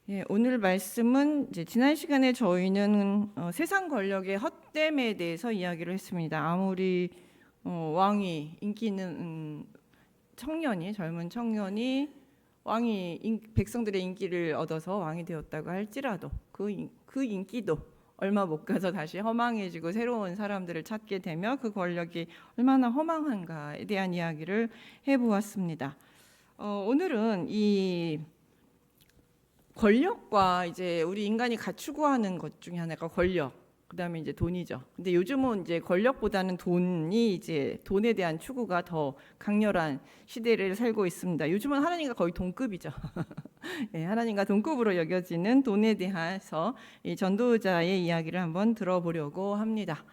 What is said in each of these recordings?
예, 오늘 말씀은 이제 지난 시간에 저희는 세상 권력의 헛됨에 대해서 이야기를 했습니다. 아무리 왕이 인기 있는 청년이 젊은 청년이 백성들의 인기를 얻어서 왕이 되었다고 할지라도 그 인기도 얼마 못 가서 다시 허망해지고 새로운 사람들을 찾게 되며 그 권력이 얼마나 허망한가에 대한 이야기를 해보았습니다. 오늘은 이 권력과 이제 우리 인간이 갖추고하는 것 중에 하나가 권력, 그다음에 이제 돈이죠. 근데 요즘은 이제 권력보다는 돈에 대한 추구가 더 강렬한 시대를 살고 있습니다. 요즘은 하나님과 거의 동급이죠. 네, 하나님과 동급으로 여겨지는 돈에 대해서 이 전도자의 이야기를 한번 들어보려고 합니다.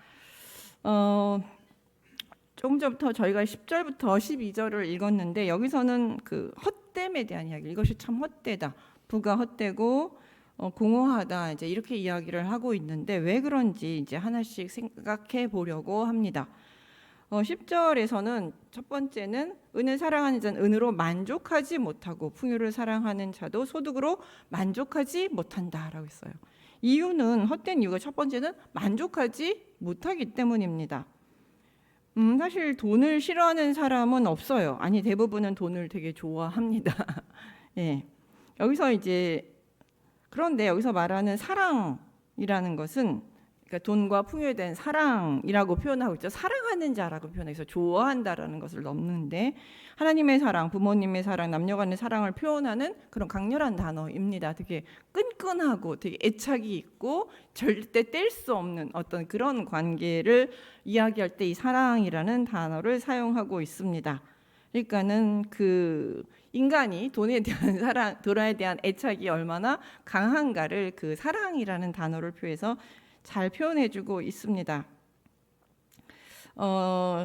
조금 전부터 저희가 10절부터 12절을 읽었는데 여기서는 그 헛됨에 대한 이야기, 이것이 참 헛되다. 부가 헛되고 공허하다, 이제 이렇게 이야기를 하고 있는데 왜 그런지 이제 하나씩 생각해 보려고 합니다. 10절에서는 첫 번째는 은을 사랑하는 자는 은으로 만족하지 못하고 풍요를 사랑하는 자도 소득으로 만족하지 못한다라고 했어요. 이유는 헛된 이유가 첫 번째는 만족하지 못하기 때문입니다. 사실 돈을 싫어하는 사람은 없어요. 아니, 대부분은 돈을 되게 좋아합니다. 예. 그런데 여기서 말하는 사랑이라는 것은, 그러니까 돈과 풍요에 대한 사랑이라고 표현하고 있죠. 사랑하는 자라고 표현해서 좋아한다라는 것을 넘는데, 하나님의 사랑, 부모님의 사랑, 남녀간의 사랑을 표현하는 그런 강렬한 단어입니다. 되게 끈끈하고 되게 애착이 있고 절대 뗄 수 없는 어떤 그런 관계를 이야기할 때 이 사랑이라는 단어를 사용하고 있습니다. 그러니까는 그 인간이 돈에 대한 사랑, 돈에 대한 애착이 얼마나 강한가를 그 사랑이라는 단어를 표해서 잘 표현해주고 있습니다.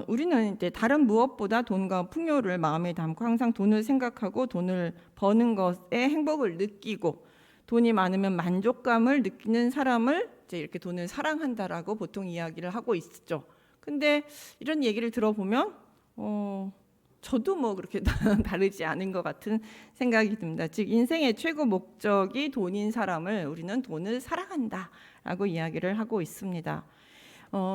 우리는 이제 다른 무엇보다 돈과 풍요를 마음에 담고 항상 돈을 생각하고 돈을 버는 것에 행복을 느끼고 돈이 많으면 만족감을 느끼는 사람을 이제 이렇게 돈을 사랑한다라고 보통 이야기를 하고 있죠. 근데 이런 얘기를 들어보면 저도 뭐 그렇게 다르지 않은 것 같은 생각이 듭니다. 즉 인생의 최고 목적이 돈인 사람을 우리는 돈을 사랑한다라고 이야기를 하고 있습니다.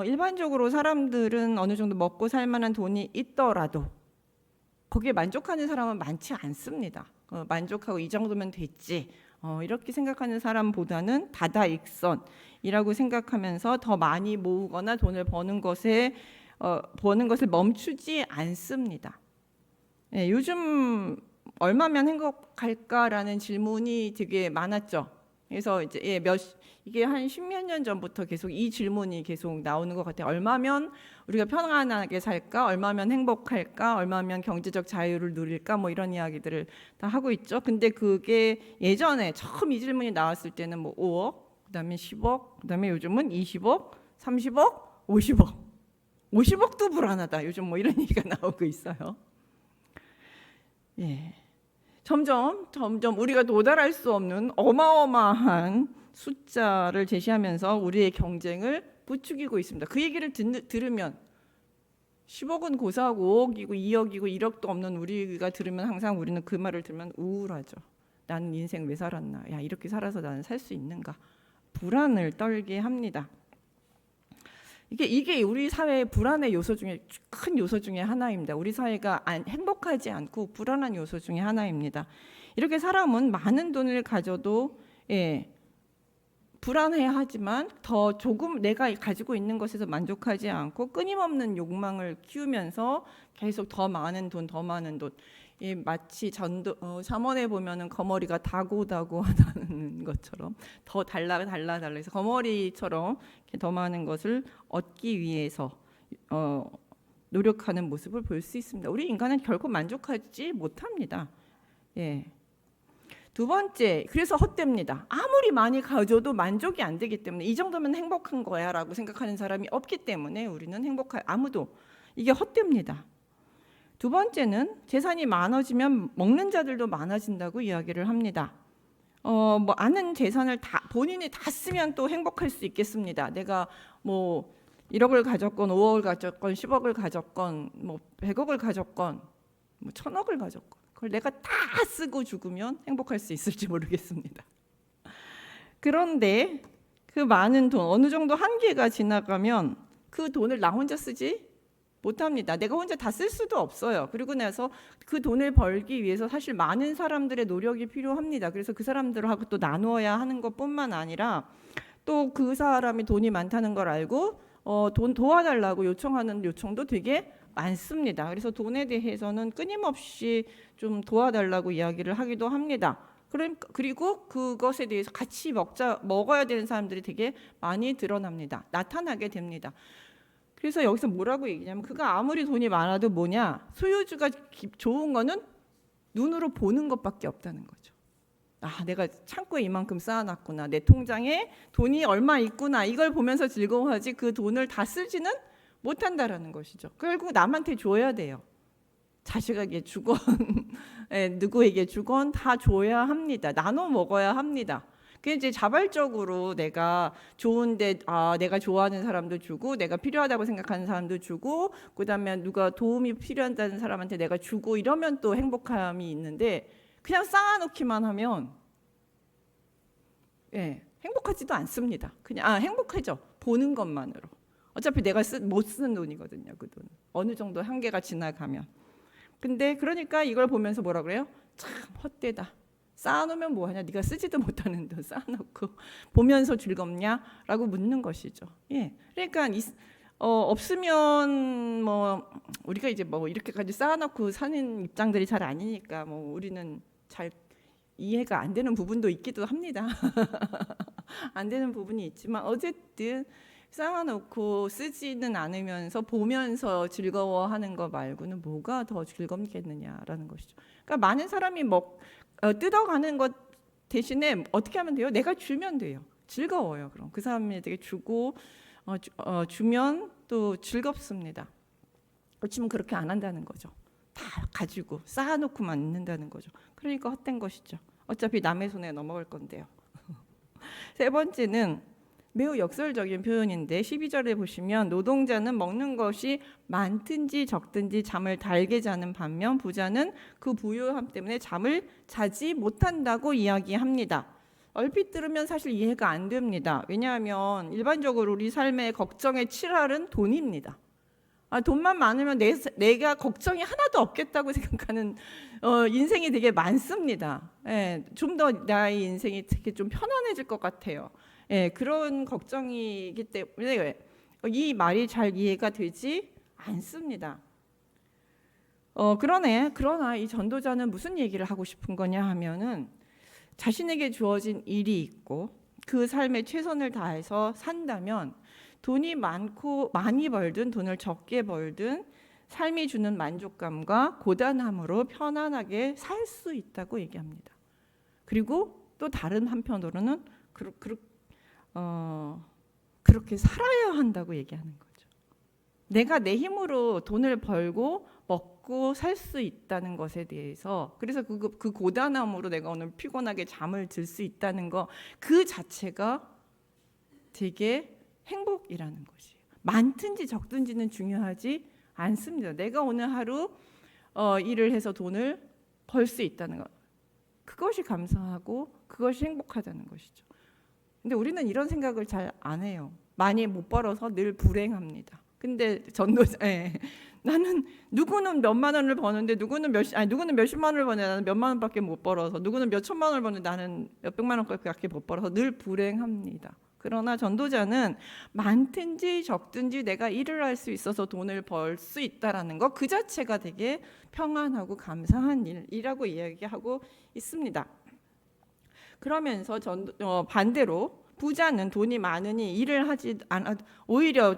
일반적으로 사람들은 어느 정도 먹고 살 만한 돈이 있더라도 거기에 만족하는 사람은 많지 않습니다. 만족하고 이 정도면 됐지 이렇게 생각하는 사람보다는 다다익선이라고 생각하면서 더 많이 모으거나 돈을 버는 것을 멈추지 않습니다. 네, 요즘 얼마면 행복할까라는 질문이 되게 많았죠. 그래서 이제 이게 한 십몇 년 전부터 계속 이 질문이 계속 나오는 것 같아요. 얼마면 우리가 편안하게 살까? 얼마면 행복할까? 얼마면 경제적 자유를 누릴까? 뭐 이런 이야기들을 다 하고 있죠. 근데 그게 예전에 처음 이 질문이 나왔을 때는 뭐 5억, 그다음에 10억, 그다음에 요즘은 20억, 30억, 50억. 50억도 불안하다. 요즘 뭐 이런 얘기가 나오고 있어요. 예. 점점 우리가 도달할 수 없는 어마어마한 숫자를 제시하면서 우리의 경쟁을 부추기고 있습니다. 그 얘기를 들으면 10억은 고사하고 5억이고 2억이고 1억도 없는 우리가 들으면 항상 우리는 그 말을 들으면 우울하죠. 나는 인생 왜 살았나? 야, 이렇게 살아서 나는 살 수 있는가? 불안을 떨게 합니다. 이게 우리 사회의 불안의 요소 중에 큰 요소 중에 하나입니다. 우리 사회가 행복하지 않고 불안한 요소 중에 하나입니다. 이렇게 사람은 많은 돈을 가져도 불안해하지만 더 조금 내가 가지고 있는 것에서 만족하지 않고 끊임없는 욕망을 키우면서 계속 더 많은 돈, 마치 잠언에 보면은 거머리가 다고다고하다는 것처럼 더 달라 해서 거머리처럼 더 많은 것을 얻기 위해서 노력하는 모습을 볼 수 있습니다. 우리 인간은 결코 만족하지 못합니다. 예. 두 번째, 그래서 헛됩니다. 아무리 많이 가져도 만족이 안 되기 때문에 이 정도면 행복한 거야라고 생각하는 사람이 없기 때문에 우리는 이게 헛됩니다. 두 번째는 재산이 많아지면 먹는 자들도 많아진다고 이야기를 합니다. 아는 재산을 본인이 다 쓰면 또 행복할 수 있겠습니다. 내가 뭐 1억을 가졌건 5억을 가졌건 10억을 가졌건 뭐 100억을 가졌건 뭐 1000억을 가졌건 그걸 내가 다 쓰고 죽으면 행복할 수 있을지 모르겠습니다. 그런데 그 많은 돈, 어느 정도 한계가 지나가면 그 돈을 나 혼자 쓰지 못합니다. 내가 혼자 다 쓸 수도 없어요. 그리고 나서 그 돈을 벌기 위해서 사실 많은 사람들의 노력이 필요합니다. 그래서 그 사람들하고 또 나누어야 하는 것뿐만 아니라 또 그 사람이 돈이 많다는 걸 알고 돈 도와달라고 요청하는 요청도 되게 많습니다. 그래서 돈에 대해서는 끊임없이 좀 도와달라고 이야기를 하기도 합니다. 그리고 그것에 대해서 같이 먹어야 되는 사람들이 되게 많이 드러납니다. 나타나게 됩니다. 그래서 여기서 뭐라고 얘기냐면 그가 아무리 돈이 많아도 뭐냐, 소유주가 좋은 거는 눈으로 보는 것밖에 없다는 거죠. 아, 내가 창고에 이만큼 쌓아놨구나, 내 통장에 돈이 얼마 있구나, 이걸 보면서 즐거워하지 그 돈을 다 쓰지는 못한다라는 것이죠. 결국 남한테 줘야 돼요. 자식에게 주건 누구에게 주건 다 줘야 합니다. 나눠 먹어야 합니다. 그게 이제 자발적으로 내가 좋은데 내가 좋아하는 사람도 주고, 내가 필요하다고 생각하는 사람도 주고, 그다음에 누가 도움이 필요하다는 사람한테 내가 주고, 이러면 또 행복함이 있는데 그냥 쌓아놓기만 하면 행복하지도 않습니다. 그냥 행복해져 보는 것만으로. 어차피 내가 못 쓰는 돈이거든요. 그 돈 어느 정도 한계가 지나가면. 근데 그러니까 이걸 보면서 뭐라 그래요? 참 헛되다. 쌓아놓으면 뭐하냐? 네가 쓰지도 못하는 돈 쌓아놓고 보면서 즐겁냐라고 묻는 것이죠. 그러니까 없으면 뭐 우리가 이제 뭐 이렇게까지 쌓아놓고 사는 입장들이 잘 아니니까 뭐 우리는 잘 이해가 안 되는 부분도 있기도 합니다. 안 되는 부분이 있지만 어쨌든 쌓아놓고 쓰지는 않으면서 보면서 즐거워하는 거 말고는 뭐가 더 즐겁겠느냐라는 것이죠. 그러니까 많은 사람이 뜯어가는 것 대신에 어떻게 하면 돼요? 내가 주면 돼요. 즐거워요. 그럼 그 사람에게 주고 주면 또 즐겁습니다. 그렇지만 그렇게 안 한다는 거죠. 다 가지고 쌓아놓고만 있는다는 거죠. 그러니까 헛된 것이죠. 어차피 남의 손에 넘어갈 건데요. 세 번째는 매우 역설적인 표현인데 12절에 보시면 노동자는 먹는 것이 많든지 적든지 잠을 달게 자는 반면 부자는 그 부유함 때문에 잠을 자지 못한다고 이야기합니다. 얼핏 들으면 사실 이해가 안 됩니다. 왜냐하면 일반적으로 우리 삶의 걱정의 칠할은 돈입니다. 돈만 많으면 내가 걱정이 하나도 없겠다고 생각하는 인생이 되게 많습니다. 좀 더 나의 인생이 되게 좀 편안해질 것 같아요. 그런 걱정이기 때문에 이 말이 잘 이해가 되지 않습니다. 그러나 이 전도자는 무슨 얘기를 하고 싶은 거냐 하면은 자신에게 주어진 일이 있고 그 삶에 최선을 다해서 산다면 돈이 많이 벌든 돈을 적게 벌든 삶이 주는 만족감과 고단함으로 편안하게 살 수 있다고 얘기합니다. 그리고 또 다른 한편으로는 그렇게 살아야 한다고 얘기하는 거죠. 내가 내 힘으로 돈을 벌고 먹고 살 수 있다는 것에 대해서, 그래서 그 고단함으로 내가 오늘 피곤하게 잠을 들 수 있다는 거 그 자체가 되게 행복이라는 것이에요. 많든지 적든지는 중요하지 않습니다. 내가 오늘 하루 일을 해서 돈을 벌 수 있다는 것, 그것이 감사하고 그것이 행복하다는 것이죠. 근데 우리는 이런 생각을 잘 안 해요. 많이 못 벌어서 늘 불행합니다. 근데 나는 누구는 몇만 원을 버는데 누구는 몇십만 원을 버는데 나는 몇만 원밖에 못 벌어서, 누구는 몇천만 원을 버는데 나는 몇백만 원밖에 못 벌어서 늘 불행합니다. 그러나 전도자는 많든지 적든지 내가 일을 할 수 있어서 돈을 벌 수 있다라는 것 그 자체가 되게 평안하고 감사한 일이라고 이야기하고 있습니다. 그러면서 반대로 부자는 돈이 많으니 일을 하지 않아 오히려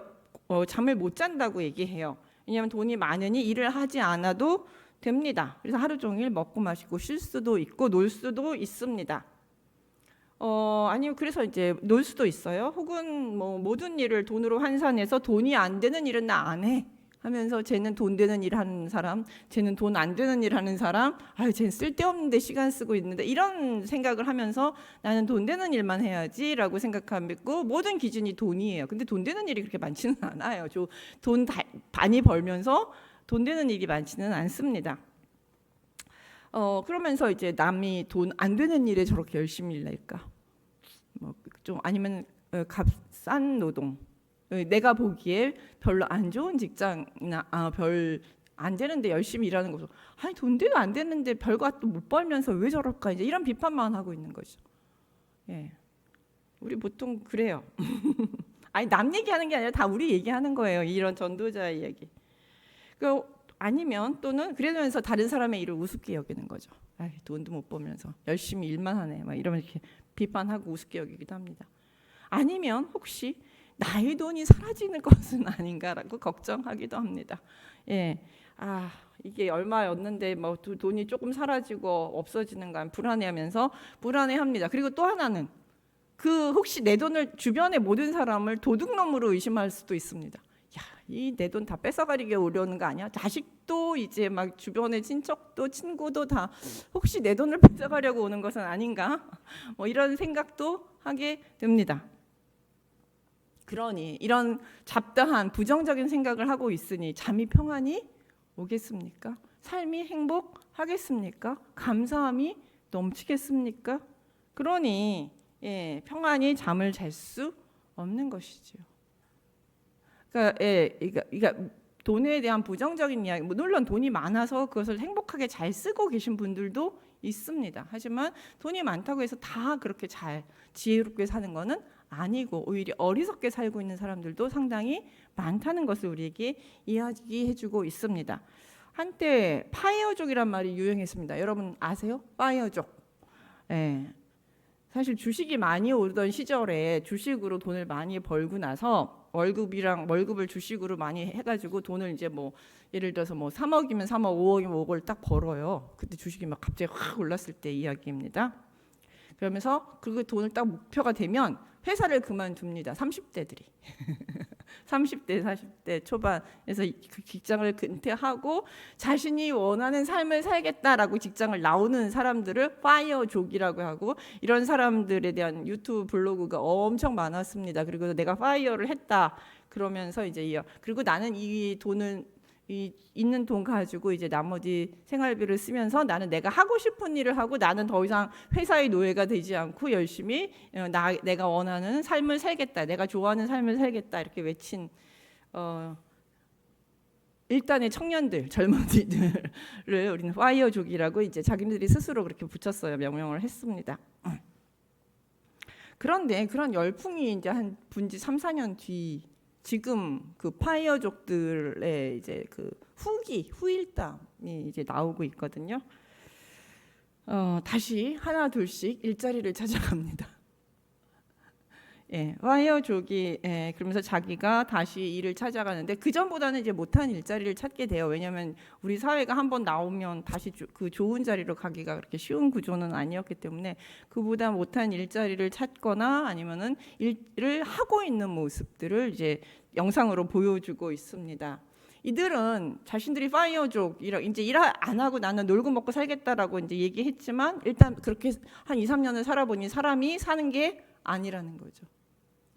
잠을 못 잔다고 얘기해요. 왜냐하면 돈이 많으니 일을 하지 않아도 됩니다. 그래서 하루 종일 먹고 마시고 쉴 수도 있고 놀 수도 있습니다. 아니면 그래서 이제 놀 수도 있어요. 혹은 뭐 모든 일을 돈으로 환산해서 돈이 안 되는 일은 나 안 해 하면서 쟤는 돈 되는 일 하는 사람, 쟤는 돈 안 되는 일 하는 사람, 쟤는 쓸데없는데 시간 쓰고 있는데, 이런 생각을 하면서 나는 돈 되는 일만 해야지라고 생각하고 모든 기준이 돈이에요. 근데 돈 되는 일이 그렇게 많지는 않아요. 돈 많이 벌면서 돈 되는 일이 많지는 않습니다. 그러면서 이제 남이 돈 안 되는 일에 저렇게 열심히 일할까? 뭐 좀 아니면 값싼 노동, 내가 보기에 별로 안 좋은 직장이나 별 안 되는데 열심히 일하는 거죠. 아니 돈 돼도 안 되는데 별거 또 못 벌면서 왜 저럴까, 이제 이런 비판만 하고 있는 거죠. 예, 우리 보통 그래요. 아니 남 얘기하는 게 아니라 다 우리 얘기하는 거예요. 이런 전도자의 이야기. 그 아니면 또는 그러면서 다른 사람의 일을 우습게 여기는 거죠. 아이, 돈도 못 벌면서 열심히 일만 하네, 막 이러면 이렇게 비판하고 우습게 여기기도 합니다. 아니면 혹시 나의 돈이 사라지는 것은 아닌가라고 걱정하기도 합니다. 예, 이게 얼마였는데 뭐 돈이 조금 사라지고 없어지는가 불안해하면서 불안해합니다. 그리고 또 하나는 혹시 내 돈을 주변의 모든 사람을 도둑놈으로 의심할 수도 있습니다. 야, 이 내 돈 다 뺏어가리게 오려는 거 아니야? 자식도 이제 막 주변의 친척도 친구도 다 혹시 내 돈을 뺏어가려고 오는 것은 아닌가? 뭐 이런 생각도 하게 됩니다. 그러니 이런 잡다한 부정적인 생각을 하고 있으니 잠이 평안히 오겠습니까? 삶이 행복하겠습니까? 감사함이 넘치겠습니까? 그러니 평안히 잠을 잘 수 없는 것이지요. 그러니까 돈에 대한 부정적인 이야기, 물론 돈이 많아서 그것을 행복하게 잘 쓰고 계신 분들도 있습니다. 하지만 돈이 많다고 해서 다 그렇게 잘 지혜롭게 사는 것은 아니고 오히려 어리석게 살고 있는 사람들도 상당히 많다는 것을 우리에게 이야기해주고 있습니다. 한때 파이어족이란 말이 유행했습니다. 여러분 아세요? 파이어족. 사실 주식이 많이 오르던 시절에 주식으로 돈을 많이 벌고 나서 월급을 주식으로 많이 해가지고 돈을 이제 뭐 예를 들어서 뭐 3억이면 3억, 5억이면 5억을 딱 벌어요. 그때 주식이 막 갑자기 확 올랐을 때 이야기입니다. 그러면서 그 돈을 딱 목표가 되면 회사를 그만둡니다. 30대들이 30대 40대 초반에서 그 직장을 은퇴하고 자신이 원하는 삶을 살겠다라고 직장을 나오는 사람들을 파이어족이라고 하고, 이런 사람들에 대한 유튜브 블로그가 엄청 많았습니다. 그리고 내가 파이어를 했다 그러면서 이제 그리고 나는 이 돈을 있는 돈 가지고 이제 나머지 생활비를 쓰면서 나는 내가 하고 싶은 일을 하고 나는 더 이상 회사의 노예가 되지 않고 열심히 내가 원하는 삶을 살겠다, 내가 좋아하는 삶을 살겠다 이렇게 외친 일단의 청년들, 젊은이들을 우리는 파이어족이라고 이제 자기들이 스스로 그렇게 붙였어요. 명명을 했습니다. 그런데 그런 열풍이 이제 한 분지 3, 4년 뒤 지금 그 파이어족들의 이제 그 후일담이 이제 나오고 있거든요. 다시 하나 둘씩 일자리를 찾아갑니다. 파이어족이 그러면서 자기가 다시 일을 찾아가는데 그 전보다는 이제 못한 일자리를 찾게 돼요. 왜냐하면 우리 사회가 한번 나오면 다시 그 좋은 자리로 가기가 그렇게 쉬운 구조는 아니었기 때문에 그보다 못한 일자리를 찾거나 아니면은 일을 하고 있는 모습들을 이제 영상으로 보여주고 있습니다. 이들은 자신들이 파이어족이라 이제 일 안 하고 나는 놀고 먹고 살겠다라고 이제 얘기했지만 일단 그렇게 한 2, 3년을 살아보니 사람이 사는 게 아니라는 거죠.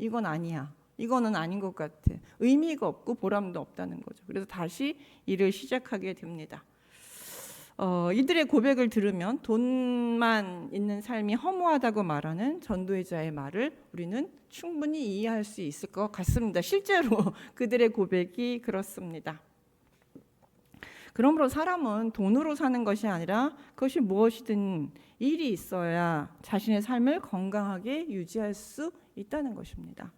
이건 아니야. 이거는 아닌 것 같아. 의미가 없고 보람도 없다는 거죠. 그래서 다시 일을 시작하게 됩니다. 이들의 고백을 들으면 돈만 있는 삶이 허무하다고 말하는 전도자의 말을 우리는 충분히 이해할 수 있을 것 같습니다. 실제로 그들의 고백이 그렇습니다. 그러므로 사람은 돈으로 사는 것이 아니라 그것이 무엇이든 일이 있어야 자신의 삶을 건강하게 유지할 수 있다는 것입니다.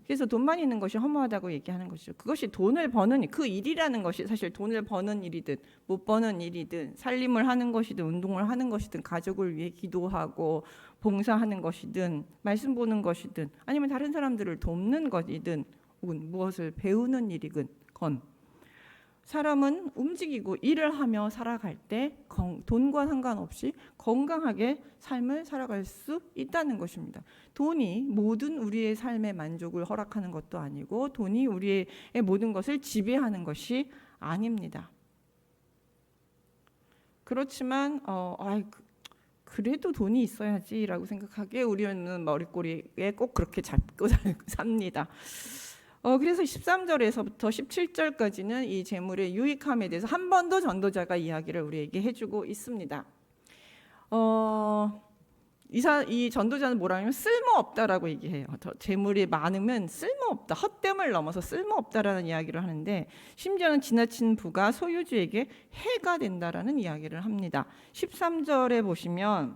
그래서 돈만 있는 것이 허무하다고 얘기하는 것이죠. 그것이 돈을 버는 그 일이라는 것이 사실 돈을 버는 일이든 못 버는 일이든 살림을 하는 것이든 운동을 하는 것이든 가족을 위해 기도하고 봉사하는 것이든 말씀 보는 것이든 아니면 다른 사람들을 돕는 것이든 혹은 무엇을 배우는 일이건 사람은 움직이고 일을 하며 살아갈 때 돈과 상관없이 건강하게 삶을 살아갈 수 있다는 것입니다. 돈이 모든 우리의 삶의 만족을 허락하는 것도 아니고 돈이 우리의 모든 것을 지배하는 것이 아닙니다. 그렇지만 그래도 돈이 있어야지라고 생각하기에 우리는 머리꼬리에 꼭 그렇게 잡고 삽니다. 그래서 13절에서부터 17절까지는 이 재물의 유익함에 대해서 한 번 더 전도자가 이야기를 우리에게 해주고 있습니다. 이 전도자는 뭐라 하냐면 쓸모없다라고 얘기해요. 재물이 많으면 쓸모없다, 헛됨을 넘어서 쓸모없다라는 이야기를 하는데, 심지어는 지나친 부가 소유주에게 해가 된다라는 이야기를 합니다. 13절에 보시면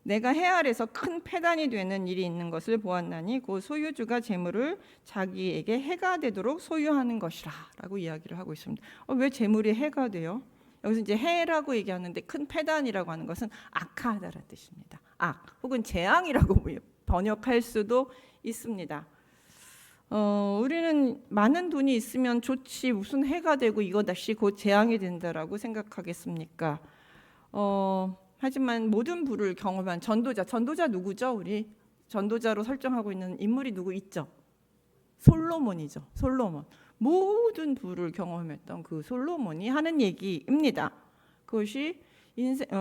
내가 해 아래서 큰 패단이 되는 일이 있는 것을 보았나니 곧 소유주가 재물을 자기에게 해가 되도록 소유하는 것이라 라고 이야기를 하고 있습니다. 왜 재물이 해가 돼요? 여기서 이제 해라고 얘기하는데 큰 패단이라고 하는 것은 악하다라는 뜻입니다. 악 혹은 재앙이라고 번역할 수도 있습니다. 우리는 많은 돈이 있으면 좋지 무슨 해가 되고 이거 다시 곧 재앙이 된다라고 생각하겠습니까? 하지만 모든 부를 경험한 전도자 누구죠? 우리 전도자로 설정하고 있는 인물이 누구 있죠? 솔로몬이죠. 솔로몬. 모든 부를 경험했던 그 솔로몬이 하는 얘기입니다. 그것이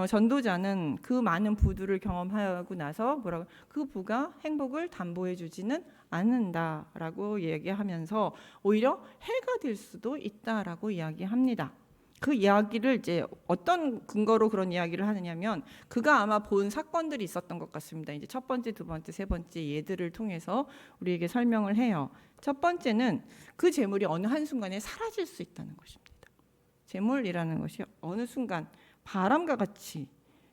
전도자는 그 많은 부들을 경험하고 나서 그 부가 행복을 담보해 주지는 않는다라고 얘기하면서 오히려 해가 될 수도 있다라고 이야기합니다. 그 이야기를 이제 어떤 근거로 그런 이야기를 하느냐면 그가 아마 본 사건들이 있었던 것 같습니다. 이제 첫 번째, 두 번째, 세 번째 예들을 통해서 우리에게 설명을 해요. 첫 번째는 그 재물이 어느 한순간에 사라질 수 있다는 것입니다. 재물이라는 것이 어느 순간 바람과 같이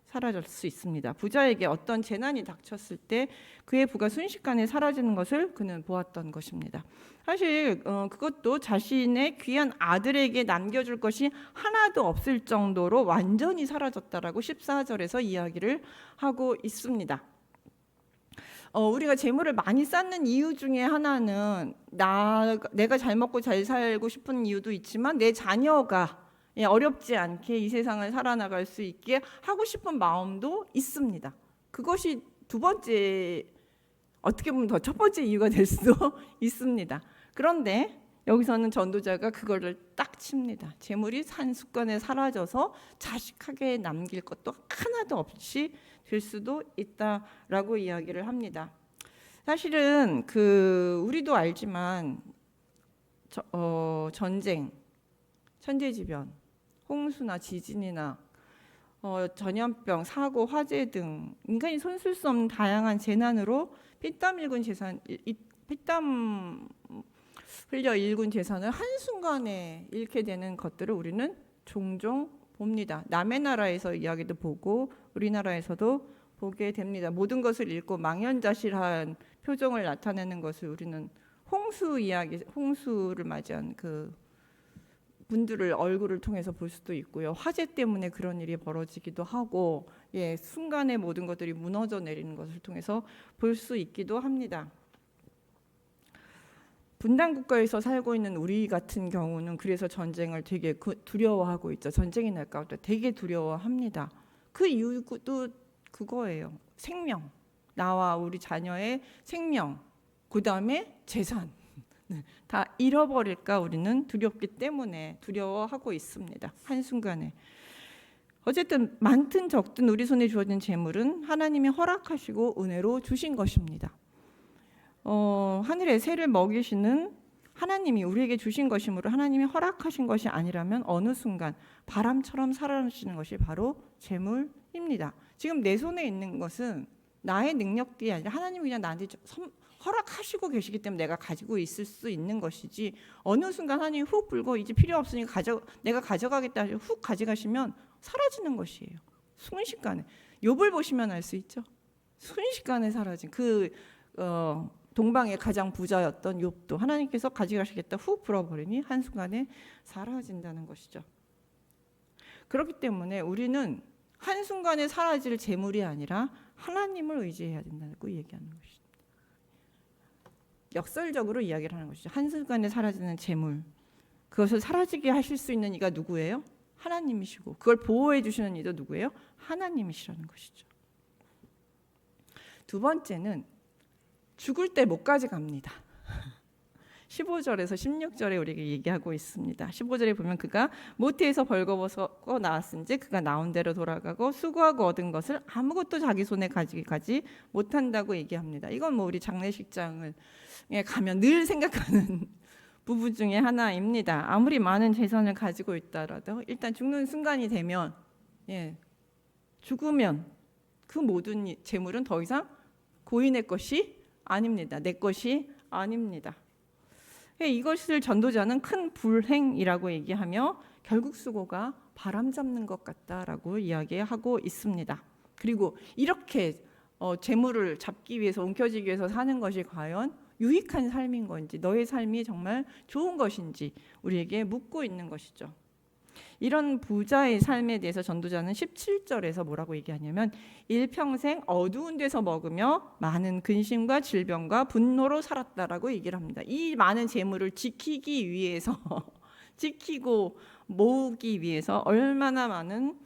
사라질 수 있습니다. 부자에게 어떤 재난이 닥쳤을 때 그의 부가 순식간에 사라지는 것을 그는 보았던 것입니다. 사실 그것도 자신의 귀한 아들에게 남겨줄 것이 하나도 없을 정도로 완전히 사라졌다라고 14절에서 이야기를 하고 있습니다. 우리가 재물을 많이 쌓는 이유 중에 하나는 내가 잘 먹고 잘 살고 싶은 이유도 있지만 내 자녀가 어렵지 않게 이 세상을 살아나갈 수 있게 하고 싶은 마음도 있습니다. 그것이 두 번째, 어떻게 보면 더 첫 번째 이유가 될 수도 있습니다. 그런데 여기서는 전도자가 그거를 딱 칩니다. 재물이 한순간에 사라져서 자식에게 남길 것도 하나도 없이 될 수도 있다라고 이야기를 합니다. 사실은 우리도 알지만 전쟁, 천재지변, 홍수나 지진이나 전염병, 사고, 화재 등 인간이 손쓸 수 없는 다양한 재난으로 피땀 흘려 일군 재산을 한순간에 잃게 되는 것들을 우리는 종종 봅니다. 남의 나라에서 이야기도 보고 우리나라에서도 보게 됩니다. 모든 것을 잃고 망연자실한 표정을 나타내는 것을 우리는 홍수를 맞이한 그 분들을 얼굴을 통해서 볼 수도 있고요. 화재 때문에 그런 일이 벌어지기도 하고, 순간에 모든 것들이 무너져 내리는 것을 통해서 볼 수 있기도 합니다. 분단 국가에서 살고 있는 우리 같은 경우는 그래서 전쟁을 되게 두려워하고 있죠. 전쟁이 날까 봐 되게 두려워합니다. 그 이유도 그거예요. 생명, 나와 우리 자녀의 생명, 그 다음에 재산 다 잃어버릴까 우리는 두렵기 때문에 두려워하고 있습니다. 한순간에. 어쨌든 많든 적든 우리 손에 주어진 재물은 하나님이 허락하시고 은혜로 주신 것입니다. 하늘의 새를 먹이시는 하나님이 우리에게 주신 것이므로 하나님이 허락하신 것이 아니라면 어느 순간 바람처럼 사라지는 것이 바로 재물입니다. 지금 내 손에 있는 것은 나의 능력들이 아니라 하나님이 그냥 나한테 허락하시고 계시기 때문에 내가 가지고 있을 수 있는 것이지, 어느 순간 하나님이 훅 불고 이제 필요 없으니까 내가 가져가겠다 하시고 훅 가져가시면 사라지는 것이에요. 순식간에. 욥을 보시면 알 수 있죠. 순식간에 사라진 동방의 가장 부자였던 욥도 하나님께서 가져가시겠다 훅 불어버리니 한순간에 사라진다는 것이죠. 그렇기 때문에 우리는 한순간에 사라질 재물이 아니라 하나님을 의지해야 된다고 얘기하는 것이죠. 역설적으로 이야기를 하는 것이죠. 한순간에 사라지는 재물, 그것을 사라지게 하실 수 있는 이가 누구예요? 하나님이시고, 그걸 보호해 주시는 이도 누구예요? 하나님이시라는 것이죠. 두 번째는 죽을 때 못 가져갑니다. 15절에서 16절에 우리에게 얘기하고 있습니다. 15절에 보면 그가 모태에서 벌거벗고 나왔은지 그가 나온 대로 돌아가고 수고하고 얻은 것을 아무것도 자기 손에 가지 못한다고 얘기합니다. 이건 뭐 우리 장례식장을 가면 늘 생각하는 부분 중에 하나입니다. 아무리 많은 재산을 가지고 있다라도 일단 죽는 순간이 되면 죽으면 그 모든 재물은 더 이상 고인의 것이 아닙니다. 내 것이 아닙니다. 이것을 전도자는 큰 불행이라고 얘기하며 결국 수고가 바람 잡는 것 같다라고 이야기하고 있습니다. 그리고 이렇게 재물을 잡기 위해서 움켜쥐기 위해서 사는 것이 과연 유익한 삶인 건지, 너의 삶이 정말 좋은 것인지 우리에게 묻고 있는 것이죠. 이런 부자의 삶에 대해서 전도자는 17절에서 뭐라고 얘기하냐면 일평생 어두운 데서 먹으며 많은 근심과 질병과 분노로 살았다라고 얘기를 합니다. 이 많은 재물을 지키기 위해서 지키고 모으기 위해서 얼마나 많은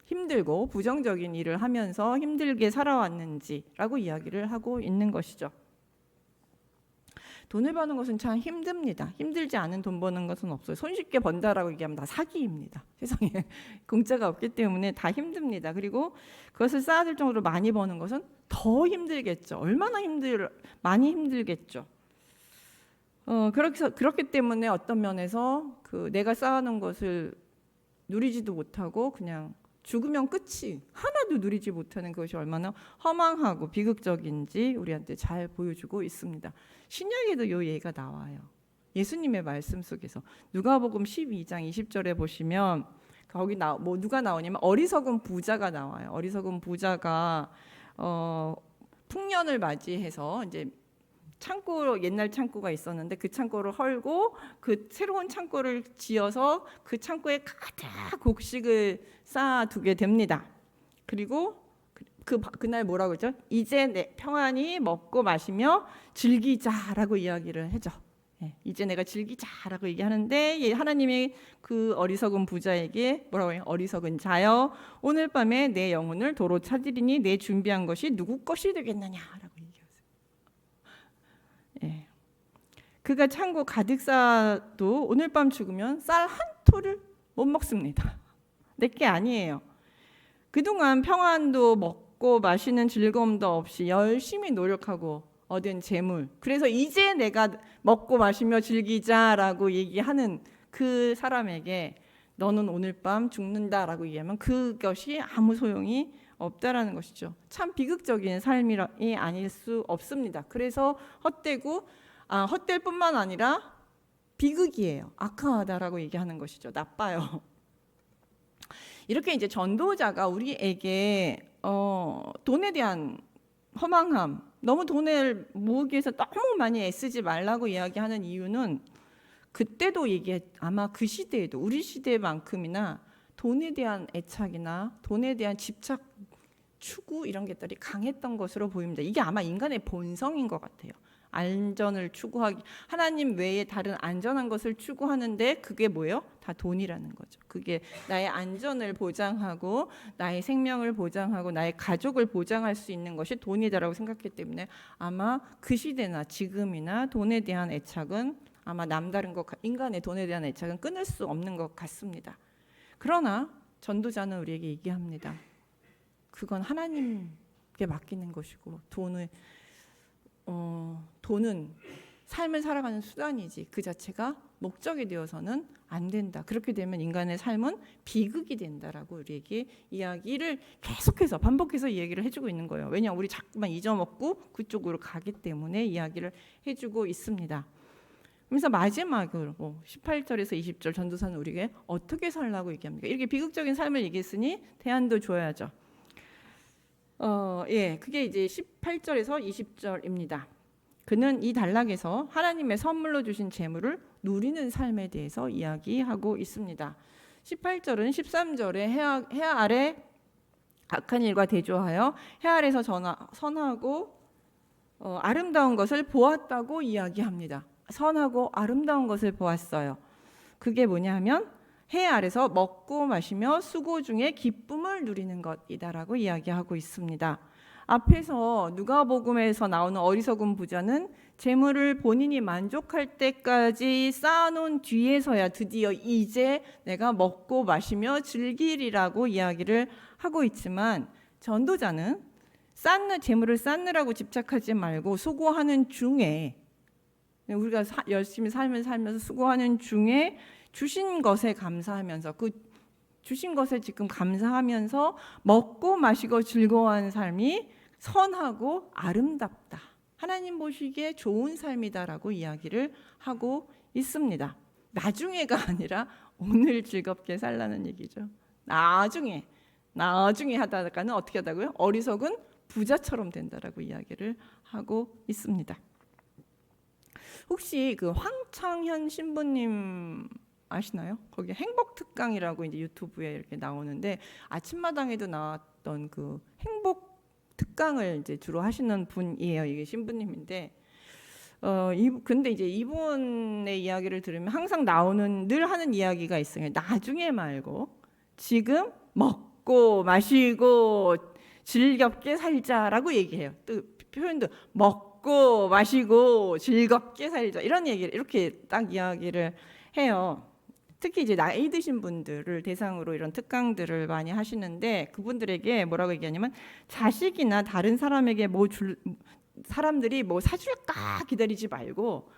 힘들고 부정적인 일을 하면서 힘들게 살아왔는지라고 이야기를 하고 있는 것이죠. 돈을 버는 것은 참 힘듭니다. 힘들지 않은 돈 버는 것은 없어요. 손쉽게 번다라고 얘기하면 다 사기입니다. 세상에 공짜가 없기 때문에 다 힘듭니다. 그리고 그것을 쌓아둘 정도로 많이 버는 것은 더 힘들겠죠. 얼마나 많이 힘들겠죠. 그렇기 때문에 어떤 면에서 내가 쌓아놓은 것을 누리지도 못하고 그냥 죽으면 끝이, 하나도 누리지 못하는 것이 얼마나 허망하고 비극적인지 우리한테 잘 보여주고 있습니다. 신약에도 이 예가 나와요. 예수님의 말씀 속에서 누가복음 12장 20절에 보시면 거기 누가 나오냐면 어리석은 부자가 나와요. 어리석은 부자가 풍년을 맞이해서 이제 옛날 창고가 있었는데 그 창고를 헐고 그 새로운 창고를 지어서 그 창고에 가득 곡식을 쌓아두게 됩니다. 그리고 그날 뭐라고 했죠? 이제 평안히 먹고 마시며 즐기자라고 이야기를 하죠. 이제 내가 즐기자라고 얘기하는데 하나님이 그 어리석은 부자에게 뭐라고 해요? 어리석은 자여 오늘 밤에 내 영혼을 도로 찾으리니 내 준비한 것이 누구 것이 되겠느냐라고 그가 창고 가득 쌓아도 오늘 밤 죽으면 쌀 한 토를 못 먹습니다. 내게 아니에요. 그동안 평안도 먹고 마시는 즐거움도 없이 열심히 노력하고 얻은 재물, 그래서 이제 내가 먹고 마시며 즐기자라고 얘기하는 그 사람에게 너는 오늘 밤 죽는다라고 얘기하면 그것이 아무 소용이 없다라는 것이죠. 참 비극적인 삶이 아닐 수 없습니다. 그래서 헛될 뿐만 아니라 비극이에요. 악하다라고 얘기하는 것이죠. 나빠요. 이렇게 이제 전도자가 우리에게 돈에 대한 허망함, 너무 돈을 모으기 위해서 너무 많이 애쓰지 말라고 이야기하는 이유는 그때도 아마 그 시대에도 우리 시대만큼이나 돈에 대한 애착이나 돈에 대한 집착, 추구 이런 것들이 강했던 것으로 보입니다. 이게 아마 인간의 본성인 것 같아요. 안전을 추구하기, 하나님 외에 다른 안전한 것을 추구하는데 그게 뭐예요? 다 돈이라는 거죠. 그게 나의 안전을 보장하고 나의 생명을 보장하고 나의 가족을 보장할 수 있는 것이 돈이다라고 생각했기 때문에 아마 그 시대나 지금이나 돈에 대한 애착은 아마 남다른 인간의 돈에 대한 애착은 끊을 수 없는 것 같습니다. 그러나 전도자는 우리에게 얘기합니다. 그건 하나님께 맡기는 것이고 돈은 삶을 살아가는 수단이지 그 자체가 목적이 되어서는 안 된다. 그렇게 되면 인간의 삶은 비극이 된다라고 우리에게 이야기를 계속해서 반복해서 이야기를 해주고 있는 거예요. 왜냐하면 우리 자꾸만 잊어먹고 그쪽으로 가기 때문에 이야기를 해주고 있습니다. 그래서 마지막으로 18절에서 20절 전도사는 우리에게 어떻게 살라고 얘기합니까? 이렇게 비극적인 삶을 얘기했으니 대안도 줘야죠. 그게 이제 18절에서 20절입니다. 그는 이 단락에서 하나님의 선물로 주신 재물을 누리는 삶에 대해서 이야기하고 있습니다. 18절은 13절에 해 아래 악한 일과 대조하여 해 아래서 선하고 아름다운 것을 보았다고 이야기합니다. 선하고 아름다운 것을 보았어요. 그게 뭐냐 하면 해 아래서 먹고 마시며 수고 중에 기쁨을 누리는 것이다라고 이야기하고 있습니다. 앞에서 누가복음에서 나오는 어리석은 부자는 재물을 본인이 만족할 때까지 쌓아놓은 뒤에서야 드디어 이제 내가 먹고 마시며 즐기리라고 이야기를 하고 있지만 전도자는 재물을 쌓느라고 집착하지 말고 수고하는 중에 우리가 열심히 삶을 살면서 수고하는 중에 주신 것에 감사하면서 그 주신 것에 지금 감사하면서 먹고 마시고 즐거워하는 삶이 선하고 아름답다. 하나님 보시기에 좋은 삶이다라고 이야기를 하고 있습니다. 나중에가 아니라 오늘 즐겁게 살라는 얘기죠. 나중에 하다가는 어떻게 하다고요? 어리석은 부자처럼 된다라고 이야기를 하고 있습니다. 혹시 그 황창현 신부님 아시나요? 거기 행복 특강이라고 이제 유튜브에 이렇게 나오는데 아침마당에도 나왔던 그 행복 특강을 이제 주로 하시는 분이에요. 이게 신부님인데 근데 이제 이분의 이야기를 들으면 항상 늘 하는 이야기가 있어요. 나중에 말고 지금 먹고 마시고 즐겁게 살자라고 얘기해요. 또 표현도 먹고 마시고 즐겁게 살자 이런 얘기를 이렇게 딱 이야기를 해요. 특히 이제 나이 드신 분들을 대상으로 이런 특강들을 많이 하시는데 그분들에게 뭐라고 얘기하냐면 자식이나 다른 사람에게 사람들이 뭐 사줄까 기다리지 말고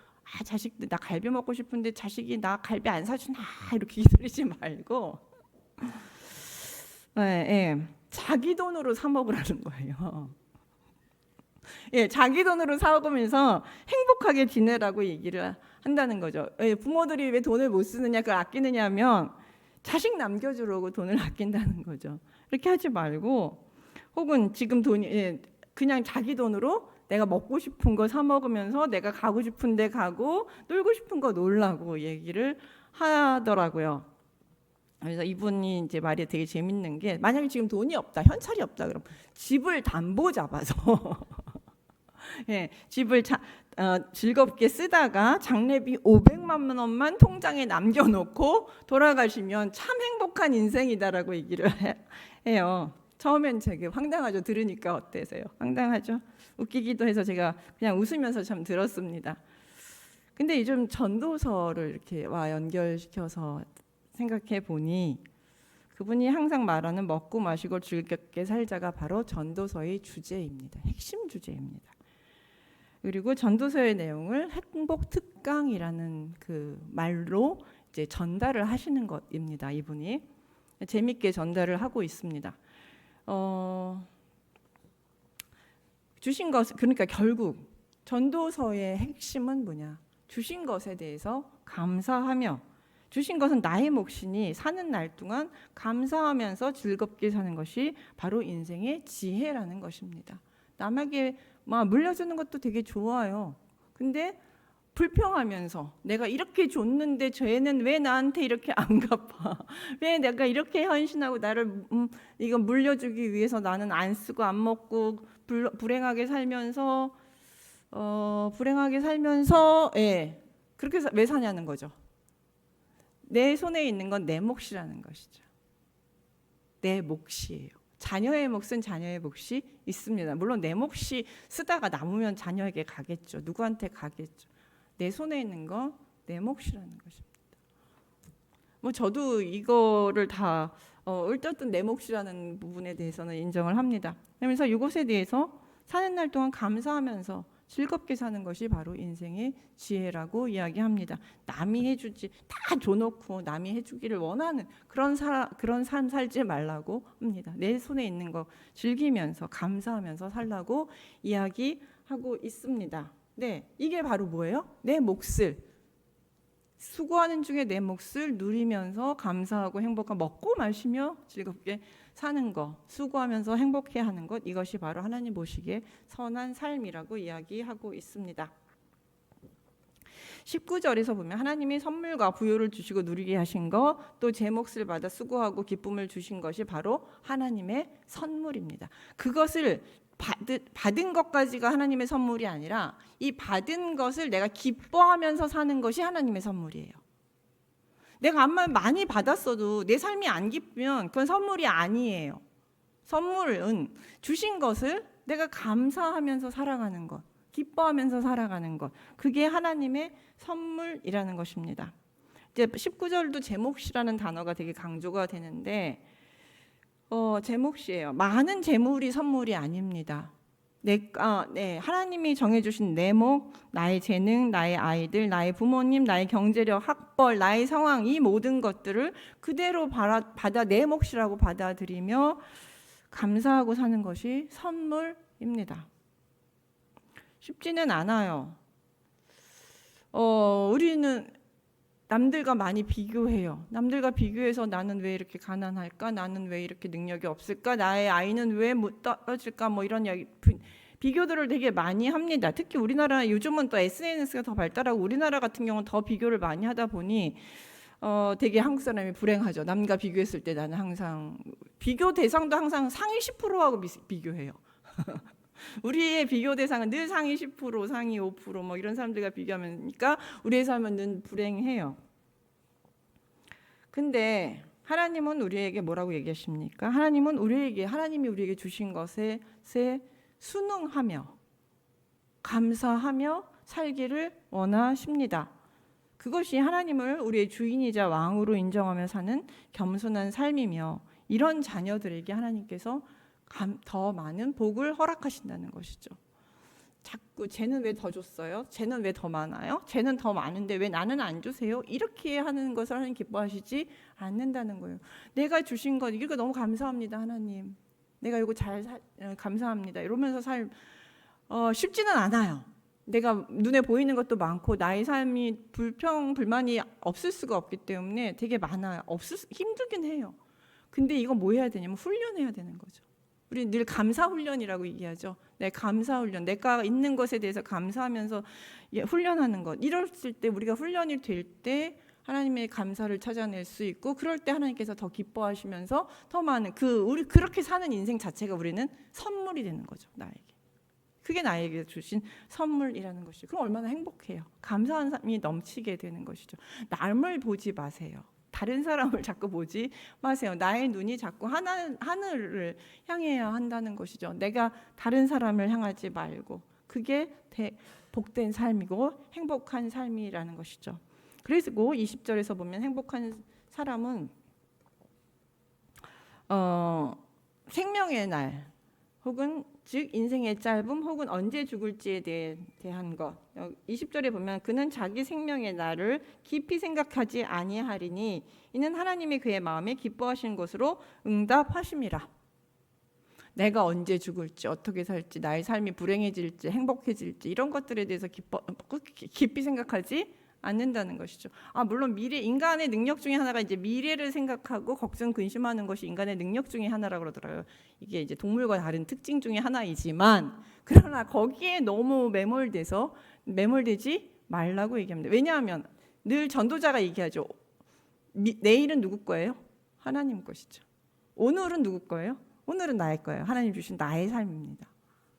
자식들 나 갈비 먹고 싶은데 자식이 나 갈비 안 사주나 이렇게 기다리지 말고 자기 돈으로 사 먹으라는 거예요. 자기 돈으로 사 먹으면서 행복하게 지내라고 얘기를 한다는 거죠. 부모들이 왜 돈을 못 쓰느냐, 그걸 아끼느냐 하면 자식 남겨주려고 돈을 아낀다는 거죠. 이렇게 하지 말고 혹은 지금 돈이 그냥 자기 돈으로 내가 먹고 싶은 거 사 먹으면서 내가 가고 싶은 데 가고 놀고 싶은 거 놀라고 얘기를 하더라고요. 그래서 이분이 이제 말이 되게 재밌는 게 만약에 지금 돈이 없다, 현찰이 없다 그럼 집을 담보 잡아서 집을 즐겁게 쓰다가 장례비 500만 원만 통장에 남겨놓고 돌아가시면 참 행복한 인생이다라고 얘기를 해요. 처음엔 되게 황당하죠. 들으니까 어때세요? 황당하죠? 웃기기도 해서 제가 그냥 웃으면서 참 들었습니다. 근데 좀 전도서를 이렇게 연결시켜서 생각해 보니 그분이 항상 말하는 먹고 마시고 즐겁게 살자가 바로 전도서의 주제입니다. 핵심 주제입니다. 그리고 전도서의 내용을 행복 특강이라는 그 말로 이제 전달을 하시는 것입니다. 이분이 재밌게 전달을 하고 있습니다. 주신 것 그러니까 결국 전도서의 핵심은 뭐냐? 주신 것에 대해서 감사하며 주신 것은 나의 몫이니 사는 날 동안 감사하면서 즐겁게 사는 것이 바로 인생의 지혜라는 것입니다. 남에게 물려주는 것도 되게 좋아요. 근데 불평하면서 내가 이렇게 줬는데 쟤는 왜 나한테 이렇게 안 갚아? 왜 내가 이렇게 헌신하고 나를 이거 물려주기 위해서 나는 안 쓰고 안 먹고 불행하게 살면서 그렇게 왜 사냐는 거죠. 내 손에 있는 건 내 몫이라는 것이죠. 내 몫이에요. 자녀의 몫은 자녀의 몫이 있습니다. 물론 내 몫이 쓰다가 남으면 자녀에게 가겠죠. 누구한테 가겠죠. 내 손에 있는 건 내 몫이라는 것입니다. 저도 이거를 다 어쨌든 내 몫이라는 부분에 대해서는 인정을 합니다. 그러면서 이것에 대해서 사는 날 동안 감사하면서 즐겁게 사는 것이 바로 인생의 지혜라고 이야기합니다. 남이 해주지 다 줘놓고 남이 해주기를 원하는 그런 삶 살지 말라고 합니다. 내 손에 있는 거 즐기면서 감사하면서 살라고 이야기하고 있습니다. 네, 이게 바로 뭐예요? 내 몫을 수고하는 중에 내 몫을 누리면서 감사하고 행복한 먹고 마시며 즐겁게 사는 것, 수고하면서 행복해하는 것, 이것이 바로 하나님 보시기에 선한 삶이라고 이야기하고 있습니다. 19절에서 보면 하나님이 선물과 부요를 주시고 누리게 하신 것, 또 제 몫을 받아 수고하고 기쁨을 주신 것이 바로 하나님의 선물입니다. 그것을 받은 것까지가 하나님의 선물이 아니라 이 받은 것을 내가 기뻐하면서 사는 것이 하나님의 선물이에요. 내가 아무리 많이 받았어도 내 삶이 안 기쁘면 그건 선물이 아니에요. 선물은 주신 것을 내가 감사하면서 살아가는 것, 기뻐하면서 살아가는 것, 그게 하나님의 선물이라는 것입니다. 이제 19절도 제 몫이라는 단어가 되게 강조가 되는데 제 몫이에요. 많은 재물이 선물이 아닙니다. 네, 하나님이 정해주신 내 목, 나의 재능, 나의 아이들, 나의 부모님, 나의 경제력, 학벌, 나의 상황, 이 모든 것들을 그대로 받아 내 몫이라고 받아들이며 감사하고 사는 것이 선물입니다. 쉽지는 않아요. 우리는 남들과 많이 비교해요. 남들과 비교해서 나는 왜 이렇게 가난할까? 나는 왜 이렇게 능력이 없을까? 나의 아이는 왜 못 떨어질까? 뭐 이런 이야기, 비교들을 되게 많이 합니다. 특히 우리나라 요즘은 또 SNS가 더 발달하고 우리나라 같은 경우는 더 비교를 많이 하다 보니 되게 한국 사람이 불행하죠. 남과 비교했을 때 나는 항상 비교 대상도 항상 상위 10%하고 비교해요. 우리의 비교 대상은 늘 상위 10%, 상위 5% 이런 사람들과 비교하니까 우리의 삶은 늘 불행해요. 근데 하나님은 우리에게 뭐라고 얘기하십니까? 하나님이 우리에게 주신 것에 순응하며 감사하며 살기를 원하십니다. 그것이 하나님을 우리의 주인이자 왕으로 인정하며 사는 겸손한 삶이며, 이런 자녀들에게 하나님께서 더 많은 복을 허락하신다는 것이죠. 자꾸 쟤는 왜 더 줬어요? 쟤는 왜 더 많아요? 쟤는 더 많은데 왜 나는 안 주세요? 이렇게 하는 것을 하나님 기뻐하시지 않는다는 거예요. 내가 주신 것 이거 너무 감사합니다, 하나님. 내가 이거 감사합니다. 이러면서 쉽지는 않아요. 내가 눈에 보이는 것도 많고 나의 삶이 불만이 없을 수가 없기 때문에 되게 많아요. 힘들긴 해요. 근데 이거 뭐 해야 되냐면 훈련해야 되는 거죠. 우리 늘 감사 훈련이라고 얘기하죠. 내 감사 훈련, 내가 있는 것에 대해서 감사하면서 훈련하는 것. 이랬을 때 우리가 훈련이 될 때 하나님의 감사를 찾아낼 수 있고, 그럴 때 하나님께서 더 기뻐하시면서 더 많은 우리 그렇게 사는 인생 자체가 우리는 선물이 되는 거죠, 나에게. 그게 나에게 주신 선물이라는 것이죠. 그럼 얼마나 행복해요. 감사한 삶이 넘치게 되는 것이죠. 남을 보지 마세요. 다른 사람을 자꾸 보지 마세요. 나의 눈이 자꾸 하늘을 향해야 한다는 것이죠. 내가 다른 사람을 향하지 말고, 그게 복된 삶이고 행복한 삶이라는 것이죠. 그리고 20절에서 보면 행복한 사람은 생명의 날, 혹은 즉 인생의 짧음, 혹은 언제 죽을지에 대한 것. 20절에 보면 그는 자기 생명의 날을 깊이 생각하지 아니하리니 이는 하나님이 그의 마음에 기뻐하시는 것으로 응답하심이라. 내가 언제 죽을지, 어떻게 살지, 나의 삶이 불행해질지 행복해질지 이런 것들에 대해서 깊이 생각하지 않는다는 것이죠. 물론 인간의 능력 중에 하나가 이제 미래를 생각하고 걱정 근심하는 것이 인간의 능력 중에 하나라고 그러더라고요. 이게 이제 동물과 다른 특징 중에 하나이지만, 그러나 거기에 너무 매몰되지 말라고 얘기합니다. 왜냐하면 늘 전도자가 얘기하죠. 내일은 누구 거예요? 하나님 것이죠. 오늘은 누구 거예요? 오늘은 나의 거예요. 하나님 주신 나의 삶입니다.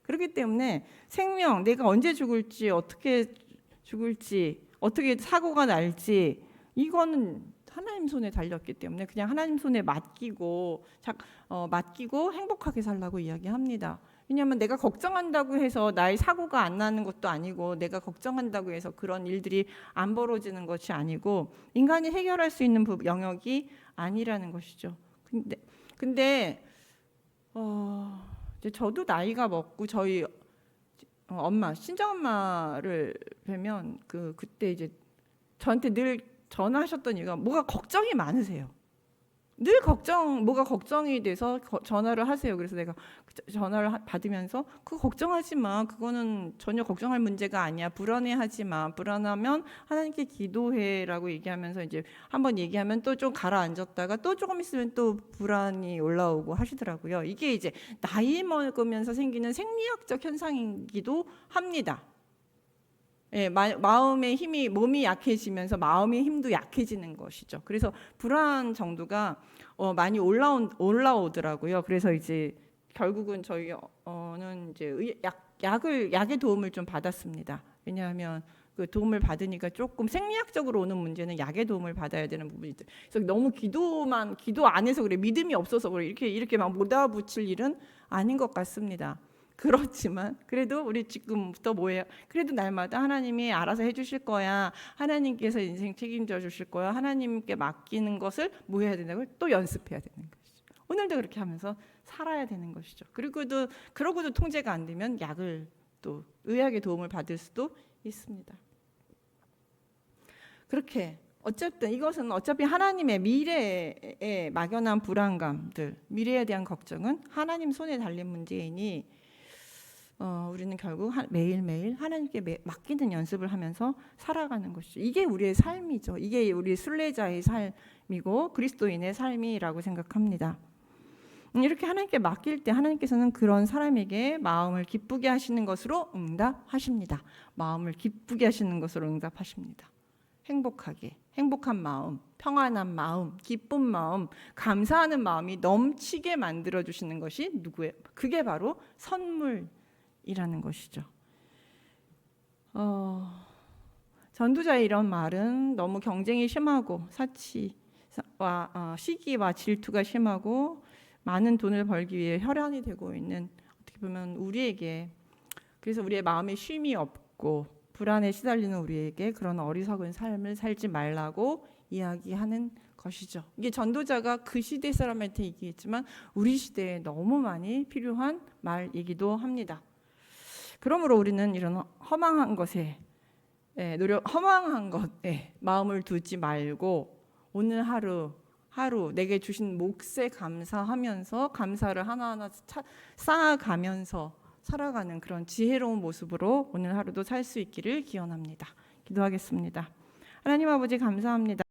그렇기 때문에 생명, 내가 언제 죽을지, 어떻게 죽을지, 어떻게 사고가 날지, 이거는 하나님 손에 달렸기 때문에 그냥 하나님 손에 맡기고 행복하게 살라고 이야기합니다. 왜냐하면 내가 걱정한다고 해서 나의 사고가 안 나는 것도 아니고, 내가 걱정한다고 해서 그런 일들이 안 벌어지는 것이 아니고, 인간이 해결할 수 있는 영역이 아니라는 것이죠. 근데 이제 저도 나이가 먹고 저희 엄마, 친정엄마를 뵈면 그때 이제 저한테 늘 전화하셨던 이유가 뭐가 걱정이 많으세요. 늘 뭐가 걱정이 돼서 전화를 하세요. 그래서 내가 전화를 받으면서 그거 걱정하지 마. 그거는 전혀 걱정할 문제가 아니야. 불안해하지 마. 불안하면 하나님께 기도해라고 얘기하면서 이제 한번 얘기하면 또 좀 가라앉았다가 또 조금 있으면 또 불안이 올라오고 하시더라고요. 이게 이제 나이 먹으면서 생기는 생리학적 현상이기도 합니다. 예, 마음의 힘이, 몸이 약해지면서 마음의 힘도 약해지는 것이죠. 그래서 불안 정도가 많이 올라오더라고요. 그래서 이제 결국은 저희는 이제 약의 도움을 좀 받았습니다. 왜냐하면 그 도움을 받으니까 조금 생리학적으로 오는 문제는 약의 도움을 받아야 되는 부분이 있어요. 그래서 너무 기도 안해서 그래, 믿음이 없어서 그래, 이렇게 막 몰아붙일 일은 아닌 것 같습니다. 그렇지만 그래도 우리 지금부터 뭐예요? 그래도 날마다 하나님이 알아서 해주실 거야. 하나님께서 인생 책임져 주실 거야. 하나님께 맡기는 것을 뭐 해야 된다고요? 또 연습해야 되는 것이죠. 오늘도 그렇게 하면서 살아야 되는 것이죠. 그러고도 통제가 안 되면 약을 또 의학의 도움을 받을 수도 있습니다. 그렇게 어쨌든 이것은 어차피 하나님의 미래에 막연한 불안감들, 미래에 대한 걱정은 하나님 손에 달린 문제이니 우리는 결국 매일매일 하나님께 맡기는 연습을 하면서 살아가는 것이죠. 이게 우리의 삶이죠. 이게 우리 순례자의 삶이고 그리스도인의 삶이라고 생각합니다. 이렇게 하나님께 맡길 때 하나님께서는 그런 사람에게 마음을 기쁘게 하시는 것으로 응답하십니다. 마음을 기쁘게 하시는 것으로 응답하십니다. 행복한 마음, 평안한 마음, 기쁜 마음, 감사하는 마음이 넘치게 만들어주시는 것이 누구예요? 그게 바로 선물이라는 것이죠. 전도자의 이런 말은 너무 경쟁이 심하고 시기와 질투가 심하고 많은 돈을 벌기 위해 혈안이 되고 있는, 어떻게 보면 우리에게, 그래서 우리의 마음에 쉼이 없고 불안에 시달리는 우리에게 그런 어리석은 삶을 살지 말라고 이야기하는 것이죠. 이게 전도자가 그 시대 사람한테 얘기했지만 우리 시대에 너무 많이 필요한 말이기도 합니다. 그러므로 우리는 이런 허망한 것에 마음을 두지 말고 오늘 하루 내게 주신 몫에 감사하면서 감사를 하나하나 쌓아가면서 살아가는 그런 지혜로운 모습으로 오늘 하루도 살 수 있기를 기원합니다. 기도하겠습니다. 하나님 아버지 감사합니다.